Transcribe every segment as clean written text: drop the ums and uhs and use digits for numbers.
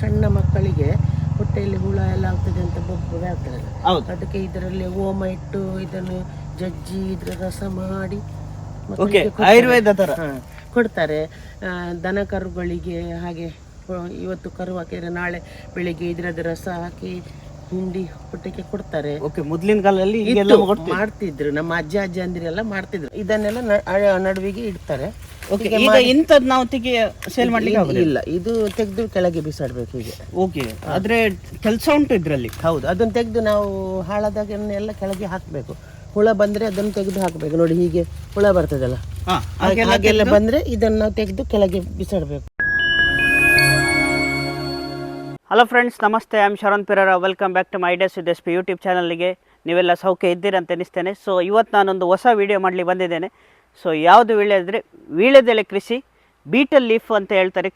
ಸಣ್ಣ ಮಕ್ಕಳಿಗೆ ಹೊಟ್ಟೆಯಲ್ಲಿ ಹುಳ ಎಲ್ಲ ಆಗ್ತದೆ ಅಂತ ಬೊಬ್ಬೆ ಆಗ್ತದೆ. ಅದಕ್ಕೆ ಇದರಲ್ಲಿ ಓಮ ಇಟ್ಟು ಇದನ್ನು ಜಜ್ಜಿ ಇದ್ರ ರಸ ಮಾಡಿ ಆಯುರ್ವೇದ ತರ ಕೊಡ್ತಾರೆ. ದನ ಕರುಗಳಿಗೆ ಹಾಗೆ ಇವತ್ತು ಕರು ಹಾಕಿದ್ರೆ ನಾಳೆ ಬೆಳಿಗ್ಗೆ ಇದ್ರದ್ದು ರಸ ಹಾಕಿ ಹಿಂಡಿ ಹೊಟ್ಟೆಗೆ ಕೊಡ್ತಾರೆ. ಮೊದಲಿನ ಕಾಲದಲ್ಲಿ ಮಾಡ್ತಿದ್ರು, ನಮ್ಮ ಅಜ್ಜ ಅಂದಿರೆಲ್ಲ ಮಾಡ್ತಿದ್ರು. ಇದನ್ನೆಲ್ಲ ನಡುವಿಗೆ ಇಡ್ತಾರೆ. ನಾವು ಸೇಲ್ ಮಾಡ್ಲಿಕ್ಕೆ ಇಲ್ಲ, ಇದು ತೆಗೆದು ಕೆಳಗೆ ಬಿಸಾಡ್ಬೇಕು ಹೀಗೆ. ಆದ್ರೆ ಕೆಲಸ ಉಂಟು ಇದ್ರಲ್ಲಿ. ಹೌದು, ಅದನ್ನ ತೆಗೆದು ನಾವು ಹಾಳಾದಾಗನ್ನೆಲ್ಲ ಕೆಳಗೆ ಹಾಕ್ಬೇಕು. ಹುಳ ಬಂದ್ರೆ ಅದನ್ನು ತೆಗೆದು ಹಾಕ್ಬೇಕು. ನೋಡಿ ಹೀಗೆ ಹುಳ ಬರ್ತದಲ್ಲ, ಹಾಗೆಲ್ಲ ಬಂದ್ರೆ ಇದನ್ನ ನಾವು ತೆಗೆದು ಕೆಳಗೆ ಬಿಸಾಡ್ಬೇಕು. ಹಲೋ ಫ್ರೆಂಡ್ಸ್, ನಮಸ್ತೆ. I am Sharan Pirara. Welcome back to my ideas with S P YouTube ಚಾನಲ್ಗೆ. ನೀವೆಲ್ಲ ಸೌಖ್ಯ ಇದ್ದೀರಂತ ಎನಿಸ್ತೇನೆ. ಸೊ ಇವತ್ತು ನಾನೊಂದು ಹೊಸ ವೀಡಿಯೋ ಮಾಡಲಿಕ್ಕೆ ಬಂದಿದ್ದೇನೆ. ಸೊ ಯಾವುದು ವೀಳ್ಯ ಅಂದರೆ ವೀಳ್ಯದೆಲೆ ಕೃಷಿ, ಬೀಟಲ್ ಲೀಫ್ ಅಂತ ಹೇಳ್ತಾರೆ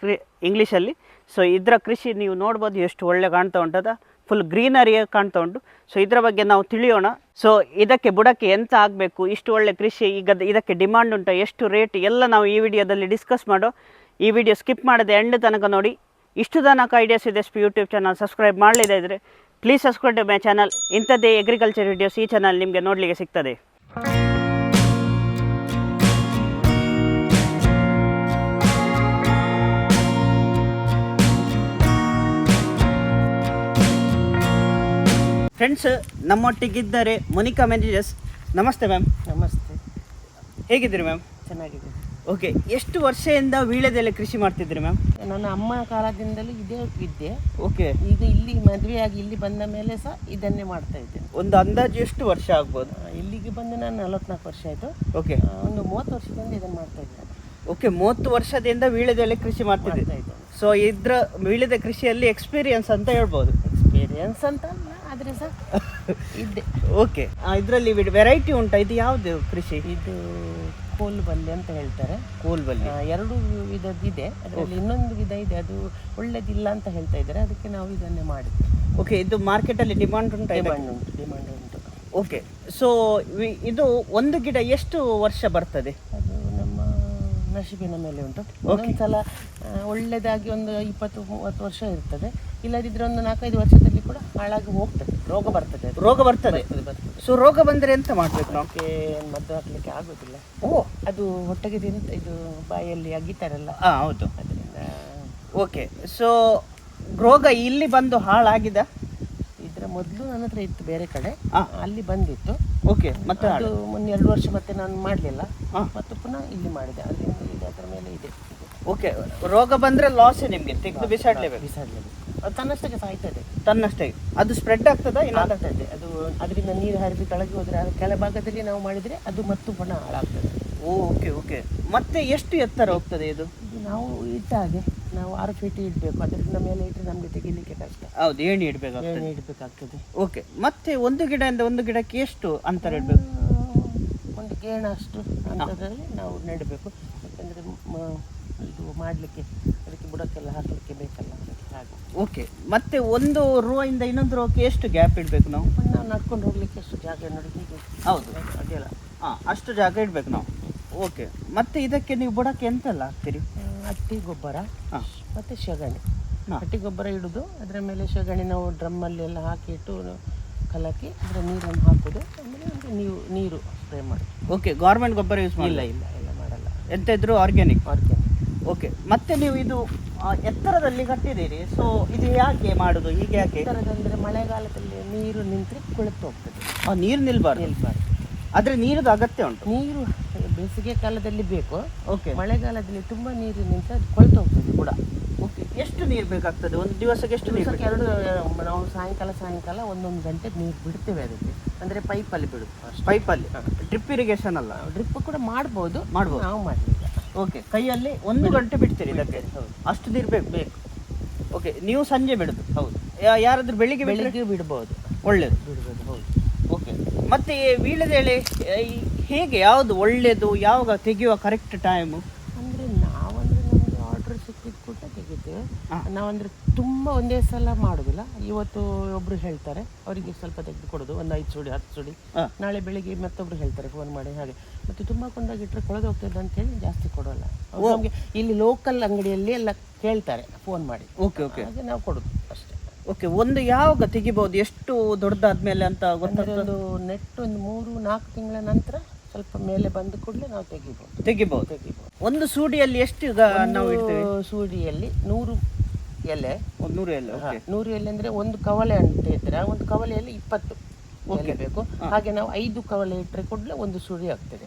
ಇಂಗ್ಲೀಷಲ್ಲಿ. ಸೊ ಇದರ ಕೃಷಿ ನೀವು ನೋಡ್ಬೋದು, ಎಷ್ಟು ಒಳ್ಳೆ ಕಾಣ್ತಾ ಉಂಟದ, ಫುಲ್ ಗ್ರೀನರಿಯಾಗಿ ಕಾಣ್ತಾ ಉಂಟು. ಸೊ ಇದರ ಬಗ್ಗೆ ನಾವು ತಿಳಿಯೋಣ. ಸೊ ಇದಕ್ಕೆ ಬುಡಕ್ಕೆ ಎಂತ ಆಗಬೇಕು, ಇಷ್ಟು ಒಳ್ಳೆ ಕೃಷಿ, ಈಗ ಇದಕ್ಕೆ ಡಿಮಾಂಡ್ ಉಂಟು, ಎಷ್ಟು ರೇಟ್ ಎಲ್ಲ ನಾವು ಈ ವಿಡಿಯೋದಲ್ಲಿ ಡಿಸ್ಕಸ್ ಮಾಡೋ. ಈ ವಿಡಿಯೋ ಸ್ಕಿಪ್ ಮಾಡದೆ ಎಂಡ್ ತನಕ ನೋಡಿ. ಇಷ್ಟು ತನಕ ಐಡಿಯಾಸ್ ಇದೆ ಯೂಟ್ಯೂಬ್ ಚಾನಲ್ ಸಬ್ಸ್ಕ್ರೈಬ್ ಮಾಡಲಿದೆ ಇದ್ದರೆ ಪ್ಲೀಸ್ ಸಬ್ಸ್ಕ್ರೈಬ್ ಮೈ ಚಾನಲ್. ಇಂಥದ್ದೇ ಅಗ್ರಿಕಲ್ಚರ್ ವಿಡಿಯೋಸ್ ಈ ಚಾನಲ್ ನಿಮಗೆ ನೋಡಲಿಕ್ಕೆ ಸಿಗ್ತದೆ. ಫ್ರೆಂಡ್ಸ್, ನಮ್ಮೊಟ್ಟಿಗಿದ್ದಾರೆ ಮೊನಿಕಾ ಮ್ಯಾನೇಜರ್ಸ್. ನಮಸ್ತೆ ಮ್ಯಾಮ್. ನಮಸ್ತೆ. ಹೇಗಿದ್ದೀರಿ ಮ್ಯಾಮ್? ಚೆನ್ನಾಗಿದೆ. ಓಕೆ, ಎಷ್ಟು ವರ್ಷದಿಂದ ವೀಳ್ಯದೆಲೆ ಕೃಷಿ ಮಾಡ್ತಿದ್ರಿ ಮ್ಯಾಮ್? ನನ್ನ ಅಮ್ಮ ಕಾಲದಿಂದಲೂ ಇದೇ ಇದ್ದೆ. ಓಕೆ. ಈಗ ಇಲ್ಲಿ ಮದುವೆಯಾಗಿ ಇಲ್ಲಿ ಬಂದ ಮೇಲೆ ಸಹ ಇದನ್ನೇ ಮಾಡ್ತಾ ಇದ್ದೇನೆ. ಒಂದು ಅಂದಾಜು ಎಷ್ಟು ವರ್ಷ ಆಗ್ಬೋದು? ಇಲ್ಲಿಗೆ ಬಂದು ನಾನು 44 ವರ್ಷ ಆಯಿತು. ಓಕೆ. ಒಂದು 30 ವರ್ಷದಿಂದ ಇದನ್ನು ಮಾಡ್ತಾ ಇದ್ದೇನೆ. ಓಕೆ, 30 ವರ್ಷದಿಂದ ವೀಳ್ಯದೆಲೆ ಕೃಷಿ ಮಾಡ್ತಾ ಇದ್ದೇನೆ. ಸೊ ಇದ್ರ ವೀಳ್ಯದ ಕೃಷಿಯಲ್ಲಿ ಎಕ್ಸ್ಪೀರಿಯನ್ಸ್ ಅಂತ ಹೇಳ್ಬೋದು. ಎಕ್ಸ್ಪೀರಿಯನ್ಸ್ ಅಂತ ಆದರೆ ಸಹ ಇದ್ದೆ. ಓಕೆ, ಇದರಲ್ಲಿ ವೆರೈಟಿ ಉಂಟಾ? ಇದು ಯಾವುದು ಕೃಷಿ? ಇದು ಕೋಲ್ಬಲ್ಲೆ ಅಂತ ಹೇಳ್ತಾರೆ. ಕೋಲ್ಬಲ್ಲೆ 2 ವಿಧದಿದೆ. ಅದರಲ್ಲಿ ಇನ್ನೊಂದು ವಿಧ ಇದೆ, ಅದು ಒಳ್ಳೇದಿಲ್ಲ ಅಂತ ಹೇಳ್ತಾ ಇದ್ದಾರೆ. ಅದಕ್ಕೆ ನಾವು ಇದನ್ನೇ ಮಾಡಿದ್ವಿ. ಓಕೆ, ಇದು ಮಾರ್ಕೆಟಲ್ಲಿ ಡಿಮಾಂಡ್ ಉಂಟು? ಡಿಮಾಂಡ್ ಉಂಟು. ಓಕೆ, ಸೊ ಇದು ಒಂದು ಗಿಡ ಎಷ್ಟು ವರ್ಷ ಬರ್ತದೆ? ಅದು ನಮ್ಮ ನಶೀಬಿನ ಮೇಲೆ ಉಂಟು. ಒಂದೊಂದ್ಸಲ ಒಳ್ಳೆದಾಗಿ ಒಂದು 20-30 ವರ್ಷ ಇರ್ತದೆ. ಇಲ್ಲದಿದ್ರೆ ಒಂದು 4-5 ವರ್ಷದಲ್ಲಿ ಕೂಡ ಹಾಳಾಗಿ ಹೋಗ್ತದೆ. ರೋಗ ಬರ್ತದೆ. ಸೊ ರೋಗ ಬಂದರೆ ಎಂತ ಮಾಡಬೇಕು? ನಮಗೆ ಮದ್ದು ಹಾಕ್ಲಿಕ್ಕೆ ಆಗೋದಿಲ್ಲ. ಅದು ಹೊಟ್ಟೆಗೆ ಇದು ಬಾಯಲ್ಲಿ ಅಗಿತಾರಲ್ಲ. ಹೌದು, ಅದರಿಂದ. ಓಕೆ, ಸೊ ರೋಗ ಇಲ್ಲಿ ಬಂದು ಹಾಳಾಗಿದ? ಇದರ ಮೊದಲು ನನ್ನ ಹತ್ರ ಇತ್ತು ಬೇರೆ ಕಡೆ, ಅಲ್ಲಿ ಬಂದಿತ್ತು. ಓಕೆ, ಮತ್ತೆ ಅದು ಮೊನ್ನೆ 2 ವರ್ಷ ಮತ್ತೆ ನಾನು ಮಾಡಲಿಲ್ಲ, ಮತ್ತು ಪುನಃ ಇಲ್ಲಿ ಮಾಡಿದೆ. ಅದರಿಂದ ಇದು ಅದರ ಮೇಲೆ ಇದೆ. ಓಕೆ, ರೋಗ ಬಂದರೆ ಲಾಸೇ ನಿಮಗೆ, ತೆಗೆದು ಬಿಸಾಡಲೇಬೇಕು. ಅದು ತನ್ನಷ್ಟಕ್ಕೆ ಸಾಯ್ತದೆ. ತನ್ನಷ್ಟೇ ಅದು ಸ್ಪ್ರೆಡ್ ಆಗ್ತದೆ. ಆಗ್ತದೆ ಅದು. ಅದರಿಂದ ನೀರು ಹರಿದು ಕೆಳಗೆ ಹೋದರೆ ಕೆಳಭಾಗದಲ್ಲಿ ನಾವು ಮಾಡಿದರೆ ಅದು ಮತ್ತು ಪುನಃ ಹಾಳಾಗ್ತದೆ. Okay okay. ಮತ್ತೆ ಎಷ್ಟು ಎತ್ತರ ಹೋಗ್ತದೆ ಇದು? ನಾವು ಇಟ್ಟ ಹಾಗೆ ನಾವು 6 ಫೀಟ್ ಇಡಬೇಕು. ಅದರಿಂದ ಮೇಲೆ ಇಟ್ಟರೆ ನಮಗೆ ತೆಗಿಲಿಕ್ಕೆ ಕಷ್ಟ. ಹೌದು, ಏಣಿ ಇಡಬೇಕಾಗ್ತದೆ. ಓಕೆ, ಮತ್ತೆ ಒಂದು ಗಿಡದಿಂದ ಒಂದು ಗಿಡಕ್ಕೆ ಎಷ್ಟು ಅಂತರ ಇಡಬೇಕು? ಒಂದು ಗೇಣ ಅಷ್ಟು ಅಂತರದಲ್ಲಿ ನಾವು ನೆಡಬೇಕು. ಯಾಕಂದರೆ ಇದು ಮಾಡಲಿಕ್ಕೆ ಅದಕ್ಕೆ ಬುಡಕ್ಕೆಲ್ಲ ಹಾಕಲಿಕ್ಕೆ ಬೇಕಲ್ಲ, ಹಾಗೆ. ಓಕೆ, ಮತ್ತೆ ಒಂದು ರೋ ಇಂದ ಇನ್ನೊಂದು ರೋಕ್ಕೆ ಎಷ್ಟು ಗ್ಯಾಪ್ ಇಡಬೇಕು ನಾವು? ನಾವು ನಡ್ಕೊಂಡು ಹೋಗ್ಲಿಕ್ಕೆ ಎಷ್ಟು ಜಾಗ ನೋಡಿ ಹೀಗೆ. ಹೌದು, ಅದೆಲ್ಲ ಅಷ್ಟು ಜಾಗ ಇಡಬೇಕು ನಾವು. ಓಕೆ, ಮತ್ತೆ ಇದಕ್ಕೆ ನೀವು ಬುಡಕ್ಕೆ ಎಂತೆಲ್ಲ ಹಾಕ್ತೀರಿ? ಹಟ್ಟಿ ಗೊಬ್ಬರ ಮತ್ತು ಸಗಣಿ. ಹಟ್ಟಿ ಗೊಬ್ಬರ ಇಡೋದು, ಅದರ ಮೇಲೆ ಸಗಣಿ ನಾವು ಡ್ರಮ್ಮಲ್ಲಿ ಎಲ್ಲ ಹಾಕಿ ಇಟ್ಟು ಕಲಕಿ ಅದರ ನೀರನ್ನು ಹಾಕೋದು. ಆಮೇಲೆ ಒಂದು ನೀರು ಸ್ಪ್ರೇ ಮಾಡೋದು. ಓಕೆ, ಗೌರ್ಮೆಂಟ್ ಗೊಬ್ಬರ ಯೂಸ್ ಮಾಡಿಲ್ಲ? ಇಲ್ಲ ಮಾಡಲ್ಲ. ಎಂತ ಇದ್ರು ಆರ್ಗ್ಯಾನಿಕ್. ಓಕೆ, ಮತ್ತೆ ನೀವು ಇದು ಎತ್ತರದಲ್ಲಿ ಕಟ್ಟಿದ್ದೀರಿ. ಸೊ ಇದು ಯಾಕೆ ಮಾಡೋದು, ಹೀಗೆ ಯಾಕೆ? ಎತ್ತರದಂದರೆ ಮಳೆಗಾಲದಲ್ಲಿ ನೀರು ನಿಂತರೆ ಕೊಳೆತು ಹೋಗ್ತದೆ. ನೀರು ನಿಲ್ಬಾರ್ದು. ಆದರೆ ನೀರದು ಅಗತ್ಯ ಉಂಟು. ನೀರು ಬೇಸಿಗೆ ಕಾಲದಲ್ಲಿ ಬೇಕು. ಓಕೆ, ಮಳೆಗಾಲದಲ್ಲಿ ತುಂಬ ನೀರು ನಿಂತರೆ ಅದು ಕೊಳೆತು ಹೋಗ್ತದೆ ಕೂಡ. ಓಕೆ, ಎಷ್ಟು ನೀರು ಬೇಕಾಗ್ತದೆ ಒಂದು ದಿವಸಕ್ಕೆ? ಎಷ್ಟು ನೀರು? 2 ನಾವು ಸಾಯಂಕಾಲ ಒಂದೊಂದು ಗಂಟೆ ನೀರು ಬಿಡ್ತೇವೆ ಅದಕ್ಕೆ. ಅಂದರೆ ಪೈಪಲ್ಲಿ ಬಿಡುದು. ಪೈಪಲ್ಲಿ, ಡ್ರಿಪ್ ಇರಿಗೇಷನ್ ಅಲ್ಲ? ಡ್ರಿಪ್ ಕೂಡ ಮಾಡ್ಬೋದು. ನಾವು ಮಾಡಲಿಲ್ಲ. ಓಕೆ, ಕೈಯಲ್ಲಿ 1 ಗಂಟೆ ಬಿಡ್ತೀರಿ ಇದಕ್ಕೆ? ಅಷ್ಟು ನೀರು ಬೇಕು. ಓಕೆ, ನೀವು ಸಂಜೆ ಬಿಡುದು? ಹೌದು. ಯಾರಾದ್ರೂ ಬೆಳಿಗ್ಗೆ ಬಿಡ್ಬೋದು. ಒಳ್ಳೇದು, ಬಿಡ್ಬೋದು. ಹೌದು. ಓಕೆ, ಮತ್ತೆ ವೀಳ್ಯದೆಲೆ ಹೇಗೆ, ಯಾವುದು ಒಳ್ಳೆಯದು, ಯಾವಾಗ ತೆಗೆಯುವ ಕರೆಕ್ಟ್ ಟೈಮು? ಅಂದರೆ ನಾವಂದರೆ ನಮಗೆ ಆರ್ಡ್ರ್ ಸಿಕ್ಕಿದ ಕೂಡ ತೆಗಿತೇವೆ. ನಾವಂದರೆ ತುಂಬ ಒಂದೇ ಸಲ ಮಾಡೋದಿಲ್ಲ. ಇವತ್ತು ಒಬ್ರು ಹೇಳ್ತಾರೆ, ಅವರಿಗೆ ಸ್ವಲ್ಪ ತೆಗೆದು ಕೊಡೋದು, ಒಂದು 5 ಸುಡಿ 10 ಸುಡಿ. ನಾಳೆ ಬೆಳಿಗ್ಗೆ ಮತ್ತೊಬ್ರು ಹೇಳ್ತಾರೆ ಫೋನ್ ಮಾಡಿ ಹಾಗೆ. ಮತ್ತು ತುಂಬ ಕೊಂಡೋಗಿಟ್ರೆ ಕೊಳದು ಹೋಗ್ತದೆ ಅಂತೇಳಿ ಜಾಸ್ತಿ ಕೊಡೋಲ್ಲ. ನಮಗೆ ಇಲ್ಲಿ ಲೋಕಲ್ ಅಂಗಡಿಯಲ್ಲಿ ಎಲ್ಲ ಕೇಳ್ತಾರೆ ಫೋನ್ ಮಾಡಿ. ಓಕೆ ಓಕೆ, ಹಾಗೆ ನಾವು ಕೊಡೋದು ಅಷ್ಟೇ. ಓಕೆ, ಒಂದು ಯಾವಾಗ ತೆಗಿಬಹುದು, ಎಷ್ಟು ದೊಡ್ಡದಾದ್ಮೇಲೆ ಅಂತ ಗೊತ್ತಾಗ್ತದೆ? ಒಂದು ನೆಟ್ ಒಂದು 3-4 ತಿಂಗಳ ನಂತರ ಸ್ವಲ್ಪ ಮೇಲೆ ಬಂದ ಕೂಡಲೇ ನಾವು ತೆಗಿಬಹುದು. ಒಂದು ಸೂಡಿಯಲ್ಲಿ ಎಷ್ಟು ಈಗ ನಾವು ಇಡ್ತೇವೆ? ಸೂಡಿಯಲ್ಲಿ 100 ಎಲೆ. 100 ಎಲೆ. 100 ಎಲೆ ಅಂದರೆ ಒಂದು ಕವಲೆ ಅಂತ ಇಟ್ಟರೆ ಒಂದು ಕವಲೆಯಲ್ಲಿ 20 ಎಲೆ ಬೇಕು. ಹಾಗೆ ನಾವು 5 ಕವಲೆ ಇಟ್ಟರೆ ಕೂಡಲೇ ಒಂದು ಸುಡಿ ಆಗ್ತದೆ.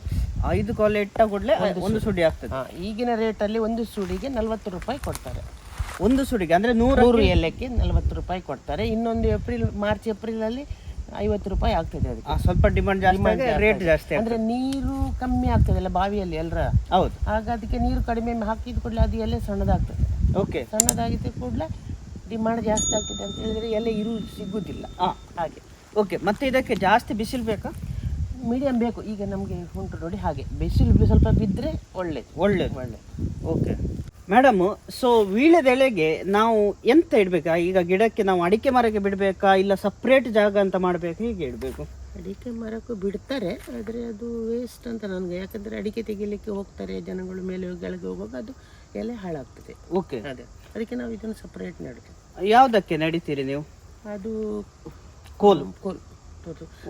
5 ಕವಲೆ ಇಟ್ಟ ಕೂಡಲೇ ಒಂದು ಸುಡಿ ಆಗ್ತದೆ. ಈಗಿನ ರೇಟಲ್ಲಿ ಒಂದು ಸುಡಿಗೆ 40 ರೂಪಾಯಿ ಕೊಡ್ತಾರೆ. ಒಂದು ಸುಡಿಗೆ ಅಂದರೆ 100 ಎಲೆಕ್ಕೆ 40 ರೂಪಾಯಿ ಕೊಡ್ತಾರೆ. ಇನ್ನೊಂದು ಮಾರ್ಚ್ ಏಪ್ರಿಲಲ್ಲಿ 50 ರೂಪಾಯಿ ಆಗ್ತದೆ. ಅದಕ್ಕೆ ಸ್ವಲ್ಪ ಡಿಮಾಂಡ್ ಜಾಸ್ತಿ, ರೇಟ್ ಜಾಸ್ತಿ. ಅಂದ್ರೆ ನೀರು ಕಮ್ಮಿ ಆಗ್ತದಲ್ಲ ಬಾವಿಯಲ್ಲಿ ಎಲ್ಲರ. ಹೌದು. ಆಗ ಅದಕ್ಕೆ ನೀರು ಕಡಿಮೆ ಹಾಕಿದ ಕೂಡಲೇ ಅದು ಎಲೆ ಸಣ್ಣದಾಗ್ತದೆ. ಓಕೆ, ಸಣ್ಣದಾಗಿದ್ದ ಕೂಡಲೇ ಡಿಮಾಂಡ್ ಜಾಸ್ತಿ ಆಗ್ತದೆ ಅಂತ ಹೇಳಿದ್ರೆ ಎಲೆ ಇರು ಸಿಗುದಿಲ್ಲ. ಹಾಗೆ. ಓಕೆ, ಮತ್ತೆ ಇದಕ್ಕೆ ಜಾಸ್ತಿ ಬಿಸಿಲು ಬೇಕಾ? ಮೀಡಿಯಂ ಬೇಕು. ಈಗ ನಮಗೆ ಉಂಟು ನೋಡಿ ಹಾಗೆ, ಬಿಸಿಲು ಸ್ವಲ್ಪ ಬಿದ್ದರೆ ಒಳ್ಳೇದು. ಓಕೆ ಮೇಡಮ್, ಸೊ ವೀಳ್ಯದ ಎಲೆಗೆ ನಾವು ಎಂತ ಇಡಬೇಕಾ? ಈಗ ಗಿಡಕ್ಕೆ ನಾವು ಅಡಿಕೆ ಮರಕ್ಕೆ ಬಿಡಬೇಕಾ, ಇಲ್ಲ ಸಪ್ರೇಟ್ ಜಾಗ ಅಂತ ಮಾಡಬೇಕಾ, ಹೀಗೆ ಇಡಬೇಕು? ಅಡಿಕೆ ಮರಕ್ಕೂ ಬಿಡ್ತಾರೆ, ಆದರೆ ಅದು ವೇಸ್ಟ್ ಅಂತ ನನಗೆ. ಯಾಕಂದರೆ ಅಡಿಕೆ ತೆಗಿಲಿಕ್ಕೆ ಹೋಗ್ತಾರೆ ಜನಗಳು, ಮೇಲೆ ಕೆಳಗೆ ಹೋಗುವಾಗ ಅದು ಎಲೆ ಹಾಳಾಗ್ತದೆ. ಓಕೆ, ಅದೇ ಅದಕ್ಕೆ ನಾವು ಇದನ್ನು ಸಪ್ರೇಟ್ ನೆಡ್ತೇವೆ. ಯಾವುದಕ್ಕೆ ನಡೀತೀರಿ ನೀವು? ಅದು ಕೋಲು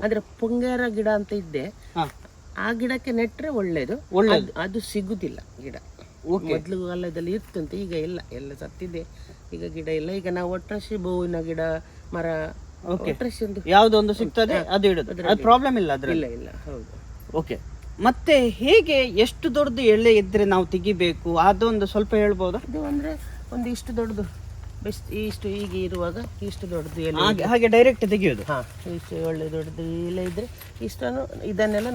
ಅಂದರೆ ಪೊಂಗೇರ ಗಿಡ ಅಂತ ಇದ್ದೆ, ಆ ಗಿಡಕ್ಕೆ ನೆಟ್ಟರೆ ಒಳ್ಳೇದು. ಅದು ಸಿಗುದಿಲ್ಲ ಗಿಡ. ಮೊದಲು ಕಾಲದಲ್ಲಿ ಇರ್ತಂತೆ, ಈಗ ಇಲ್ಲ, ಎಲ್ಲ ಸತ್ತಿದೆ. ಈಗ ಗಿಡ ಇಲ್ಲ. ಈಗ ನಾವು ಒಟ್ರಾಶಿ ಬೋವಿನ ಗಿಡ, ಮರ, ಒಟ್ರಾಶಿ ಒಂದು ಯಾವುದೊಂದು ಸಿಗ್ತದೆ ಅದು ಇಡುದು. ಅದು ಪ್ರಾಬ್ಲಮ್ ಇಲ್ಲ ಅದ್ರಲ್ಲಿ? ಇಲ್ಲ. ಹೌದು. ಓಕೆ, ಮತ್ತೆ ಹೇಗೆ ಎಷ್ಟು ದೊಡ್ಡದು ಎಲೆ ಇದ್ರೆ ನಾವು ತೆಗಿಬೇಕು ಅದೊಂದು ಸ್ವಲ್ಪ ಹೇಳ್ಬೋದಾ? ಇದು ಅಂದರೆ ಒಂದು ಇಷ್ಟು ದೊಡ್ಡದು ಬೆಸ್ಟ್, ಇಷ್ಟು ಹೀಗೆ ಇರುವಾಗ ಇಷ್ಟು ದೊಡ್ಡದು ಎಲೆ ಹಾಗೆ ಡೈರೆಕ್ಟ್ ತೆಗಿಯೋದು. ಇಷ್ಟು ಒಳ್ಳೆ ದೊಡ್ಡದು ಎಲೆ ಇದ್ರೆ ಇಷ್ಟನ್ನು ಇದನ್ನೆಲ್ಲ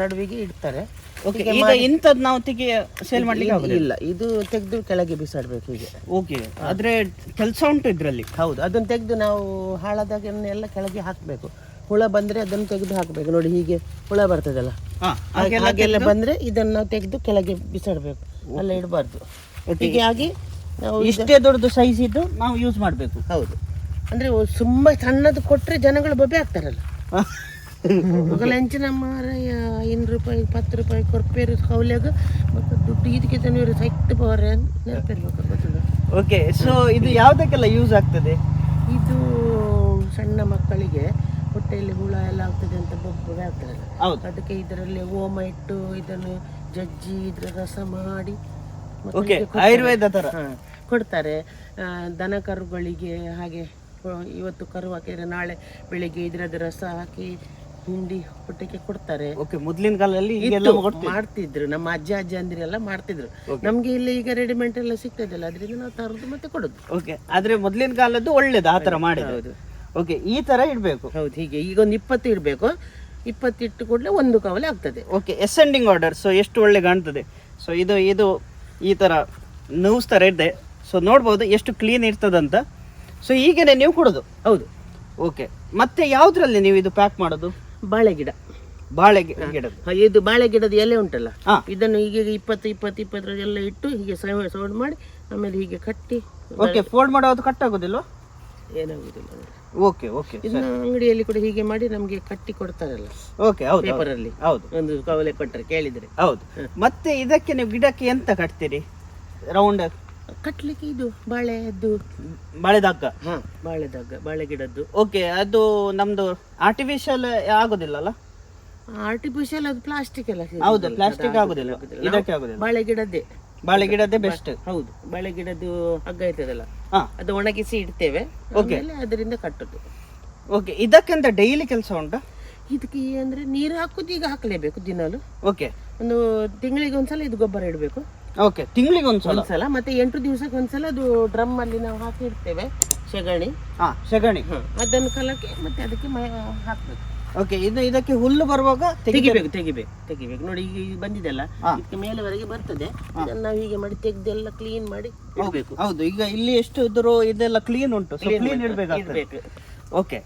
ನಡುವಿಗೆ ಇಡ್ತಾರೆ. ಓಕೆ, ಈಗ ಇಂಥದ್ದು ನಾವು ಸೇಲ್ ಮಾಡ್ಲಿಕ್ಕೆ ಇಲ್ಲ, ಇದು ತೆಗೆದು ಕೆಳಗೆ ಬಿಸಾಡ್ಬೇಕು ಹೀಗೆ. ಓಕೆ, ಆದ್ರೆ ಕೆಲಸ ಉಂಟು ಇದ್ರಲ್ಲಿ. ಹೌದು, ಅದನ್ನು ತೆಗೆದು ನಾವು ಹಾಳಾದಾಗನ್ನೆಲ್ಲ ಕೆಳಗೆ ಹಾಕಬೇಕು. ಹುಳ ಬಂದ್ರೆ ಅದನ್ನು ತೆಗೆದು ಹಾಕಬೇಕು. ನೋಡಿ ಹೀಗೆ ಹುಳ ಬರ್ತದಲ್ಲ, ಹಾಗೆಲ್ಲ ಬಂದ್ರೆ ಇದನ್ನು ನಾವು ತೆಗೆದು ಕೆಳಗೆ ಬಿಸಾಡಬೇಕು, ಅಲ್ಲ ಇಡಬಾರ್ದು. ಹೀಗೆ ಆಗಿ ನಾವು ಇಷ್ಟೇ ದೊಡ್ಡದು ಸೈಜ್ ಇದ್ದು ನಾವು ಯೂಸ್ ಮಾಡಬೇಕು. ಹೌದು, ಅಂದ್ರೆ ತುಂಬಾ ಸಣ್ಣದು ಕೊಟ್ರೆ ಜನಗಳು ಬೊಬ್ಬೆ ಆಗ್ತಾರಲ್ಲ. ಹೆಂಚಿನ ಮಾರ 5 ರೂಪಾಯಿ 10 ರೂಪಾಯಿ ಕೊರ್ಪೇರು ಕೌಲ್ಯಾಗ ಮತ್ತು ದುಡ್ಡು ಇದಕ್ಕೆ ತಂದಿರು ಸೈಟ್ ಪವರ್ ನೆನಪಿರ್ಬೇಕು ಗೊತ್ತಿಲ್ಲ. ಓಕೆ, ಸೊ ಇದು ಯಾವುದಕ್ಕೆಲ್ಲ ಯೂಸ್ ಆಗ್ತದೆ? ಇದು ಸಣ್ಣ ಮಕ್ಕಳಿಗೆ ಹೊಟ್ಟೆಯಲ್ಲಿ ಹುಳ ಎಲ್ಲ ಆಗ್ತದೆ ಅಂತ ಬೊಬ್ಬೆ ಆಗ್ತಾರಲ್ಲ, ಅದಕ್ಕೆ ಇದರಲ್ಲಿ ಓಮ ಇಟ್ಟು ಇದನ್ನು ಜಜ್ಜಿ ಇದ್ರ ರಸ ಮಾಡಿ ಆಯುರ್ವೇದ ತರ ಕೊಡ್ತಾರೆ. ದನ ಕರುಗಳಿಗೆ ಹಾಗೆ ಇವತ್ತು ಕರು ಹಾಕಿದ್ರೆ ನಾಳೆ ಬೆಳಿಗ್ಗೆ ಇದ್ರದ್ದು ರಸ ಹಾಕಿ ಹಿಂಡಿ ಹೊಟ್ಟೆಗೆ ಕೊಡ್ತಾರೆ. ಓಕೆ, ಮೊದಲಿನ ಕಾಲದಲ್ಲಿ ಮಾಡ್ತಿದ್ರು, ನಮ್ಮ ಅಜ್ಜ ಅಂದಿರೆಲ್ಲ ಮಾಡ್ತಿದ್ರು. ನಮ್ಗೆ ಇಲ್ಲಿ ಈಗ ರೆಡಿಮೇಡ್ ಎಲ್ಲ ಸಿಗ್ತದಲ್ಲ, ಅದರಿಂದ ನಾವು ತರೋದು ಮತ್ತೆ ಕೊಡೋದು. ಓಕೆ, ಆದ್ರೆ ಮೊದಲಿನ ಕಾಲದ್ದು ಒಳ್ಳೇದು ಆ ತರ ಮಾಡಿದ್ರು. ಓಕೆ, ಈ ತರ ಇಡ್ಬೇಕು. ಹೌದು, ಹೀಗೆ ಈಗ ಒಂದು 20 ಇಡಬೇಕು. 20 ಇಟ್ಟು ಕೂಡಲೇ ಒಂದು ಕವಲೆ ಆಗ್ತದೆ. Okay, ascending order. ಸೊ ಎಷ್ಟು ಒಳ್ಳೆ ಕಾಣ್ತದೆ. ಸೊ ಇದು ಈ ತರ ನೂಸ್ ತರ ಇದೆ. ಸೊ ನೋಡ್ಬೋದು ಎಷ್ಟು ಕ್ಲೀನ್ ಇರ್ತದಂತ. ಸೊ ಹೀಗೇನೆ ನೀವು ಕೊಡೋದು? ಹೌದು. ಓಕೆ, ಮತ್ತೆ ಯಾವ್ದ್ರಲ್ಲಿ ನೀವು ಇದು ಪ್ಯಾಕ್ ಮಾಡೋದು? ಬಾಳೆ ಗಿಡ. ಇದು ಬಾಳೆ ಗಿಡದ ಎಲೆ ಉಂಟಲ್ಲ, ಇದನ್ನು ಹೀಗೆ 20 ಎಲ್ಲ ಇಟ್ಟು ಹೀಗೆ ಸೌಂಡ್ ಮಾಡಿ ಆಮೇಲೆ ಹೀಗೆ ಕಟ್ಟಿ. ಓಕೆ, ಫೋಲ್ಡ್ ಮಾಡೋದು ಕಟ್ ಆಗೋದಿಲ್ವಾ? ಏನಾಗುದಿಲ್ಲ. ಓಕೆ ಓಕೆ, ಇದನ್ನ ಅಂಗಡಿಯಲ್ಲಿ ಕೂಡ ಹೀಗೆ ಮಾಡಿ ನಮ್ಗೆ ಕಟ್ಟಿ ಕೊಡ್ತಾರಲ್ಲ. ಓಕೆ, ಹೌದು, ಪೇಪರ್ ಅಲ್ಲಿ. ಹೌದು, ಒಂದು ಕವಲೆ ಕೊಟ್ಟರೆ ಕೇಳಿದ್ರೆ. ಹೌದು. ಮತ್ತೆ ಇದಕ್ಕೆ ನೀವು ಗಿಡಕ್ಕೆ ಎಂತ ಕಟ್ತೀರಿ? ರೌಂಡ್ ಕಟ್ಲಿಕ್ಕೆ ಇದು ಬಾಳೆದ್ದು ಬಾಳೆದಗ್ಗ. ಬಾಳೆದಗ್ಗ, ಬಾಳೆ ಗಿಡದ್ದು. ಓಕೆ, ಅದು ನಮ್ದು ಆರ್ಟಿಫಿಷಿಯಲ್ ಆಗೋದಿಲ್ಲ? ಆರ್ಟಿಫಿಷಿಯಲ್ ಅದು ಪ್ಲಾಸ್ಟಿಕ್ ಎಲ್ಲ. ಹೌದು, ಪ್ಲಾಸ್ಟಿಕ್ ಆಗೋದಿಲ್ಲ, ಇದಕ್ಕೆ ಆಗೋದಿಲ್ಲ. ಬಾಳೆ ಗಿಡದ್ದೇ ಬೆಸ್ಟ್. ಹೌದು, ಬಾಳೆ ಗಿಡದ್ದು ಹಗ್ಗ ಇರ್ತದಲ್ಲ, ಅದು ಒಣಗಿಸಿ ಇಡ್ತೇವೆ, ಅದರಿಂದ ಕಟ್ಟುದು. ಓಕೆ, ಇದಕ್ಕೆಂತ ಡೈಲಿ ಕೆಲಸ ಉಂಟಾ? ಇದಕ್ಕೆ ಅಂದ್ರೆ ನೀರು ಹಾಕುದು ಈಗ ಹಾಕಲೇಬೇಕು ದಿನಾಲು. ಓಕೆ, ಒಂದು ತಿಂಗಳಿಗೆ ಒಂದ್ಸಲ ಇದು ಗೊಬ್ಬರ ಇಡಬೇಕು. ಓಕೆ, ತಿಂಗಳಿಗೆ ಒಂದ್ಸಲ. ಮತ್ತೆ 8 ದಿವಸಕ್ಕೆ ಒಂದ್ಸಲ ಅದು ಡ್ರಮ್ ಅಲ್ಲಿ ನಾವು ಹಾಕಿ ಇಡ್ತೇವೆ ಸೆಗಣಿ. ಅದನ್ನು ಕಲಕ್ಕೆ ಮತ್ತೆ ಅದಕ್ಕೆ ಹಾಕ್ಬೇಕು. ಓಕೆ, ಇದಕ್ಕೆ ಹುಲ್ಲು ಬರುವಾಗ ತೆಗಿಬೇಕು. ನೋಡಿ ಈಗ ಬಂದಿದೆಲ್ಲ, ಇದಕ್ಕೆ ಮೇಲೆವರೆಗೆ ಬರ್ತದೆ. ಇದನ್ನು ನಾವು ಹೀಗೆ ಮಾಡಿ ತೆಗೆದೆಲ್ಲ ಕ್ಲೀನ್ ಮಾಡಿ ಇಡಬೇಕು. ಹೌದು, ಈಗ ಇಲ್ಲಿ ಎಷ್ಟು ಇದ್ರು ಇದೆಲ್ಲ ಕ್ಲೀನ್ ಉಂಟು, ಕ್ಲೀನ್ ಇಡಬೇಕು. ಓಕೆ,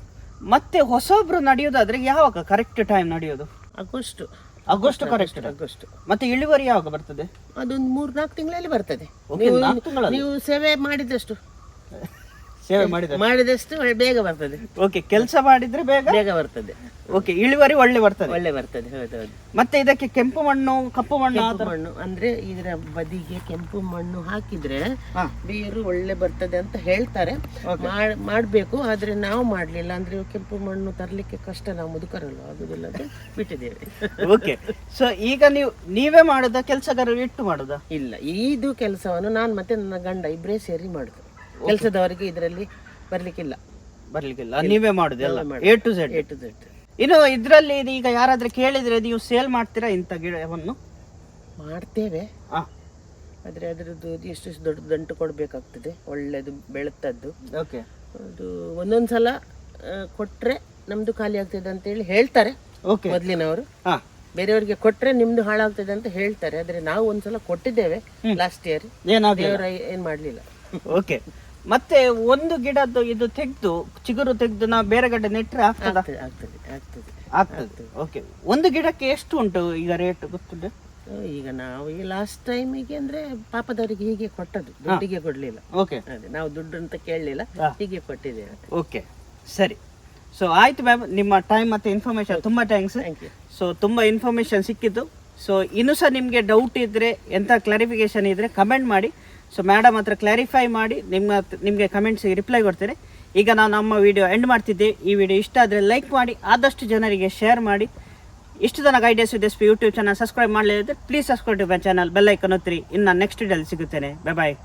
ಮತ್ತೆ ಹೊಸೊಬ್ರು ನಡೆಯೋದಾದ್ರೆ ಯಾವಾಗ ಕರೆಕ್ಟ್ ಟೈಮ್ ನಡೆಯೋದು? August correct. ಮತ್ತೆ ಇಳುವರಿ ಯಾವಾಗ ಬರ್ತದೆ? ಅದೊಂದು 3-4 ತಿಂಗಳಲ್ಲಿ ಬರ್ತದೆ. ನೀವು ಸೇವೆ ಮಾಡಿದಷ್ಟು ಸೇವೆ ಮಾಡಿದ್ರೆ ಮಾಡಿದಷ್ಟು ಬೇಗ ಬರ್ತದೆ. ಓಕೆ, ಕೆಲಸ ಮಾಡಿದ್ರೆ ಬೇಗ ಬೇಗ ಬರ್ತದೆ. ಓಕೆ, ಇಳುವರಿ ಒಳ್ಳೆ ಬರ್ತದೆ. ಒಳ್ಳೆ ಬರ್ತದೆ. ಹೌದೌದು. ಮತ್ತೆ ಇದಕ್ಕೆ ಕೆಂಪು ಮಣ್ಣು, ಕಪ್ಪು ಮಣ್ಣು, ಆ ಥರ ಮಣ್ಣು ಅಂದ್ರೆ ಇದರ ಬದಿಗೆ ಕೆಂಪು ಮಣ್ಣು ಹಾಕಿದ್ರೆ ಹಾ. ಬೇರು ಒಳ್ಳೆ ಬರ್ತದೆ ಅಂತ ಹೇಳ್ತಾರೆ. ಮಾಡ್ಬೇಕು, ಆದ್ರೆ ನಾವು ಮಾಡ್ಲಿಲ್ಲ. ಅಂದ್ರೆ ಕೆಂಪು ಮಣ್ಣು ತರ್ಲಿಕ್ಕೆ ಕಷ್ಟ, ನಾವು ಮುದುಕರಲ್ಲ, ಆಗುದಿಲ್ಲ ಅಂತ ಬಿಟ್ಟಿದ್ದೇವೆ. ಓಕೆ, ಸೊ ಈಗ ನೀವೇ ಮಾಡುದ, ಕೆಲಸಗಾರರು ಇಟ್ಟು ಮಾಡುದಾ? ಇಲ್ಲ, ಇದು ಕೆಲಸವನ್ನು ನಾನು ಮತ್ತೆ ನನ್ನ ಗಂಡ ಇಬ್ಬರೇ ಸೇರಿ ಮಾಡುದು. ಕೆಲಸದವರಿಗೆ ಇದರಲ್ಲಿ ಬರ್ಲಿಕ್ಕಿಲ್ಲ. ನೀವೇ ಮಾಡುದೆಲ್ಲ A to Z. ಇನ್ನು ಇದ್ರಲ್ಲಿ ಈಗ ಯಾರಾದ್ರೂ ಕೇಳಿದ್ರೆ ನೀವು ಸೇಲ್ ಮಾಡ್ತೀರಾ ಇಂಥ ಗಿಡವನ್ನು? ಮಾಡ್ತೇವೆ, ಆದ್ರೆ ಅದರದ್ದು ಎಷ್ಟು ದೊಡ್ಡ ದಂಟು ಕೊಡ್ಬೇಕಾಗ್ತದೆ, ಒಳ್ಳೇದು ಬೆಳತದ್ದು. ಓಕೆ, ಅದು ಒಂದೊಂದ್ಸಲ ಕೊಟ್ರೆ ನಮ್ದು ಖಾಲಿ ಆಗ್ತದೆ ಅಂತ ಹೇಳಿ ಹೇಳ್ತಾರೆ ಮೊದ್ಲಿನವರು. ಬೇರೆಯವರಿಗೆ ಕೊಟ್ರೆ ನಿಮ್ದು ಹಾಳಾಗ್ತದೆ ಅಂತ ಹೇಳ್ತಾರೆ. ಆದ್ರೆ ನಾವು ಒಂದ್ಸಲ ಕೊಟ್ಟಿದ್ದೇವೆ ಲಾಸ್ಟ್ ಇಯರ್, ದೇವರ ಏನ್ ಮಾಡ್ಲಿಲ್ಲ. ಓಕೆ, ಮತ್ತೆ ಒಂದು ಗಿಡದ್ದು ಇದು ತೆಗ್ದು ಚಿಗುರು ತೆಗ್ದು ನಾವು ಬೇರೆ ಗಡ್ಡೆ ನೆಟ್ರೆ ಆಗ್ತದೆ? ಆಗ್ತದೆ. ಓಕೆ, ಒಂದು ಗಿಡಕ್ಕೆ ಎಷ್ಟು ಉಂಟು ಈಗ ರೇಟ್ ಗೊತ್ತಿದೆ? ಈಗ ನಾವು ಈ ಲಾಸ್ಟ್ ಟೈಮಿಗೆ ಅಂದ್ರೆ ಪಾಪದವರಿಗೆ ಹೀಗೆ ಕೊಟ್ಟದ್ದು, ದುಡ್ಡಿಗೆ ಕೊಡ್ಲಿಲ್ಲ. ಓಕೆ, ಅದೇ ನಾವು ದುಡ್ಡು ಅಂತ ಕೇಳಲಿಲ್ಲ, ಹೀಗೆ ಕೊಟ್ಟಿದ್ದೇವೆ. ಓಕೆ, ಸರಿ. ಸೊ ಆಯ್ತು ಮ್ಯಾಮ್, ನಿಮ್ಮ ಟೈಮ್ ಮತ್ತೆ ಇನ್ಫಾರ್ಮೇಶನ್ ತುಂಬಾ ಥ್ಯಾಂಕ್ಸ್. ಸೊ ತುಂಬಾ ಇನ್ಫಾರ್ಮೇಶನ್ ಸಿಕ್ಕಿದ್ದು. ಸೊ ಇನ್ನೂ ಸಹ ನಿಮಗೆ ಡೌಟ್ ಇದ್ರೆ, ಎಂಥ ಕ್ಲಾರಿಫಿಕೇಶನ್ ಇದ್ರೆ ಕಮೆಂಟ್ ಮಾಡಿ. ಸೊ ಮೇಡಮ್ ಹತ್ರ ಕ್ಲಾರಿಫೈ ಮಾಡಿ ನಿಮಗೆ ಕಮೆಂಟ್ಸಿಗೆ ರಿಪ್ಲೈ ಕೊಡ್ತೇನೆ. ಈಗ ನಾವು ನಮ್ಮ ವಿಡಿಯೋ ಎಂಡ್ ಮಾಡ್ತಿದ್ದೆ. ಈ ವಿಡಿಯೋ ಇಷ್ಟ ಆದರೆ ಲೈಕ್ ಮಾಡಿ, ಆದಷ್ಟು ಜನರಿಗೆ ಶೇರ್ ಮಾಡಿ. ಇಷ್ಟು ತನಕ ideas with SP YouTube channel subscribe ಮಾಡಲಿದ್ರೆ please subscribe to my channel, bell icon ಒತ್ತಿರಿ. ಇನ್ನು ನೆಕ್ಸ್ಟ್ ವಿಡಿಯೋಲಿ ಸಿಗುತ್ತೇನೆ. ಬಾಯ್ ಬಾಯ್.